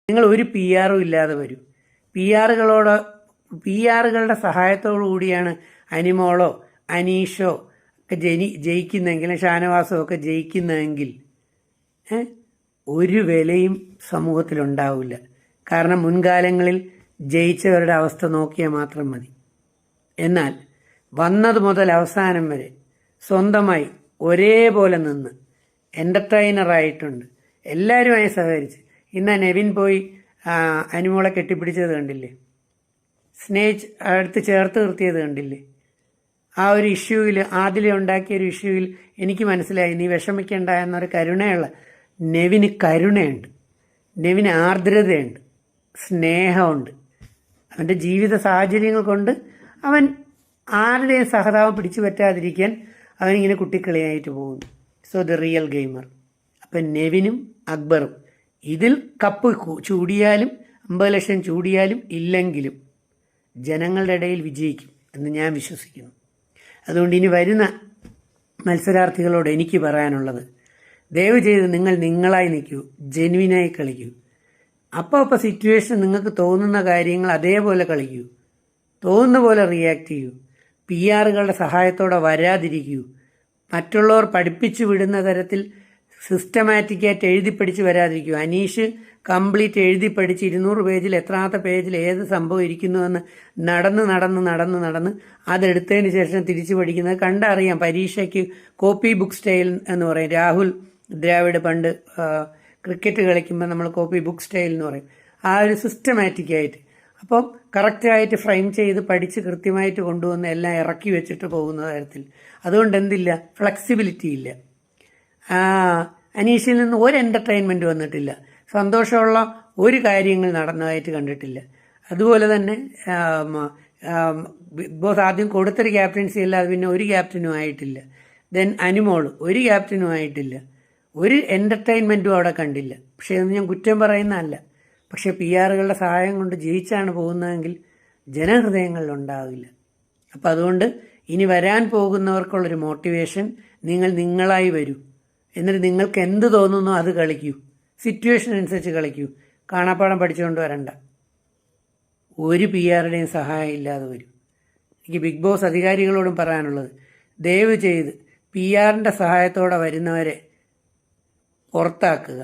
നിങ്ങൾ ഒരു പി ആറും ഇല്ലാതെ വരും. പി ആറുകളുടെ സഹായത്തോടു കൂടിയാണ് അനിമോളോ അനീഷോ ഒക്കെ ജയിക്കുന്നെങ്കിൽ, ഷാനവാസോ ഒക്കെ ജയിക്കുന്നതെങ്കിൽ ഒരു വിലയും സമൂഹത്തിലുണ്ടാവില്ല. കാരണം മുൻകാലങ്ങളിൽ ജയിച്ചവരുടെ അവസ്ഥ നോക്കിയാൽ മാത്രം മതി. എന്നാൽ വന്നത് മുതൽ അവസാനം വരെ സ്വന്തമായി ഒരേപോലെ നിന്ന് എൻ്റർടൈനറായിട്ടുണ്ട്, എല്ലാവരുമായി സഹകരിച്ച്. ഇന്ന് നെവിൻ പോയി അനിമോളെ കെട്ടിപ്പിടിച്ചത് കണ്ടില്ലേ? സ്നേജ് അടുത്ത് ചേർത്ത് നിർത്തിയത് കണ്ടില്ലേ? ആ ഒരു ഇഷ്യൂവിൽ, ആദിലെ ഉണ്ടാക്കിയൊരു ഇഷ്യൂവിൽ എനിക്ക് മനസ്സിലായി നീ വിഷമിക്കേണ്ട എന്നൊരു കരുണയുള്ള നെവിന് കരുണയുണ്ട്, നെവിന് ആർദ്രതയുണ്ട്, സ്നേഹമുണ്ട്. അവൻ്റെ ജീവിത സാഹചര്യങ്ങൾ കൊണ്ട് അവൻ ആരുടെയും സഹതാപം പിടിച്ചു പറ്റാതിരിക്കാൻ അവനിങ്ങനെ കുട്ടിക്കളിയായിട്ട് പോകുന്നു. So the real gamer. അപ്പം നെവിനും അക്ബറും ഇതിൽ കപ്പ് ചൂടിയാലും 50 ലക്ഷം ചൂടിയാലും ഇല്ലെങ്കിലും ജനങ്ങളുടെ ഇടയിൽ വിജയിക്കും എന്ന് ഞാൻ വിശ്വസിക്കുന്നു. അതുകൊണ്ട് ഇനി വരുന്ന മത്സരാർത്ഥികളോട് എനിക്ക് പറയാനുള്ളത്, ദയവ് ചെയ്ത് നിങ്ങൾ നിങ്ങളായി നിൽക്കൂ, ജെന്വിനായി കളിക്കൂ. അപ്പോൾ സിറ്റുവേഷൻ നിങ്ങൾക്ക് തോന്നുന്ന കാര്യങ്ങൾ അതേപോലെ കളിക്കൂ, തോന്നുന്ന പോലെ റിയാക്ട് ചെയ്യൂ. പി ആറുകളുടെ സഹായത്തോടെ വരാതിരിക്കൂ. മറ്റുള്ളവർ പഠിപ്പിച്ചു വിടുന്ന തരത്തിൽ സിസ്റ്റമാറ്റിക്കായിട്ട് എഴുതി പഠിച്ച് വരാതിരിക്കൂ. അനീഷ് കംപ്ലീറ്റ് എഴുതി പഠിച്ച് 200 പേജിൽ എത്രാമത്തെ പേജിൽ ഏത് സംഭവം ഇരിക്കുന്നുവെന്ന് നടന്ന് അതെടുത്തതിന് ശേഷം തിരിച്ചു പഠിക്കുന്നത് കണ്ടറിയാം. പരീക്ഷയ്ക്ക് കോപ്പി ബുക്ക് സ്റ്റൈൽ എന്ന് പറയും. രാഹുൽ ദ്രാവിഡ് പണ്ട് ക്രിക്കറ്റ് കളിക്കുമ്പോൾ നമ്മൾ കോപ്പി ബുക്ക് സ്റ്റൈൽ എന്ന് പറയും. ആ ഒരു സിസ്റ്റമാറ്റിക്കായിട്ട്, അപ്പം കറക്റ്റായിട്ട് ഫ്രെയിം ചെയ്ത് പഠിച്ച് കൃത്യമായിട്ട് കൊണ്ടുവന്ന് എല്ലാം ഇറക്കി വെച്ചിട്ട് പോകുന്ന തരത്തിൽ. അതുകൊണ്ട് എന്തില്ല, ഫ്ലെക്സിബിലിറ്റി ഇല്ല. അനീഷിൽ നിന്ന് ഒരു എൻ്റർടൈൻമെൻറ്റ് വന്നിട്ടില്ല, സന്തോഷമുള്ള ഒരു കാര്യങ്ങൾ നടന്നതായിട്ട് കണ്ടിട്ടില്ല. അതുപോലെ തന്നെ ബിഗ് ബോസ് ആദ്യം കൊടുത്തൊരു ക്യാപ്റ്റൻസി അല്ലാതെ പിന്നെ ഒരു ക്യാപ്റ്റനും ആയിട്ടില്ല. ദെൻ അനിമോൾ ഒരു ക്യാപ്റ്റനും ആയിട്ടില്ല. ഒരു എൻ്റർടൈൻമെൻറ്റും അവിടെ കണ്ടില്ല. പക്ഷേ അതൊന്നും ഞാൻ കുറ്റം പറയുന്നതല്ല. പക്ഷേ പി ആറുകളുടെ സഹായം കൊണ്ട് ജയിച്ചാണ് പോകുന്നതെങ്കിൽ ജനഹൃദയങ്ങളിൽ ഉണ്ടാവില്ല. അപ്പം അതുകൊണ്ട് ഇനി വരാൻ പോകുന്നവർക്കുള്ളൊരു മോട്ടിവേഷൻ, നിങ്ങൾ നിങ്ങളായി വരൂ. എന്നിട്ട് നിങ്ങൾക്ക് എന്ത് തോന്നുന്നോ അത് കളിക്കൂ, സിറ്റുവേഷൻ അനുസരിച്ച് കളിക്കൂ. കാണാപ്പാടം പഠിച്ചുകൊണ്ട് വരണ്ട. ഒരു പി ആറുടെയും സഹായം ഇല്ലാതെ വരും. എനിക്ക് ബിഗ് ബോസ് അധികാരികളോടും പറയാനുള്ളത്, ദയവ് ചെയ്ത് പി ആറിൻ്റെ സഹായത്തോടെ വരുന്നവരെ പുറത്താക്കുക.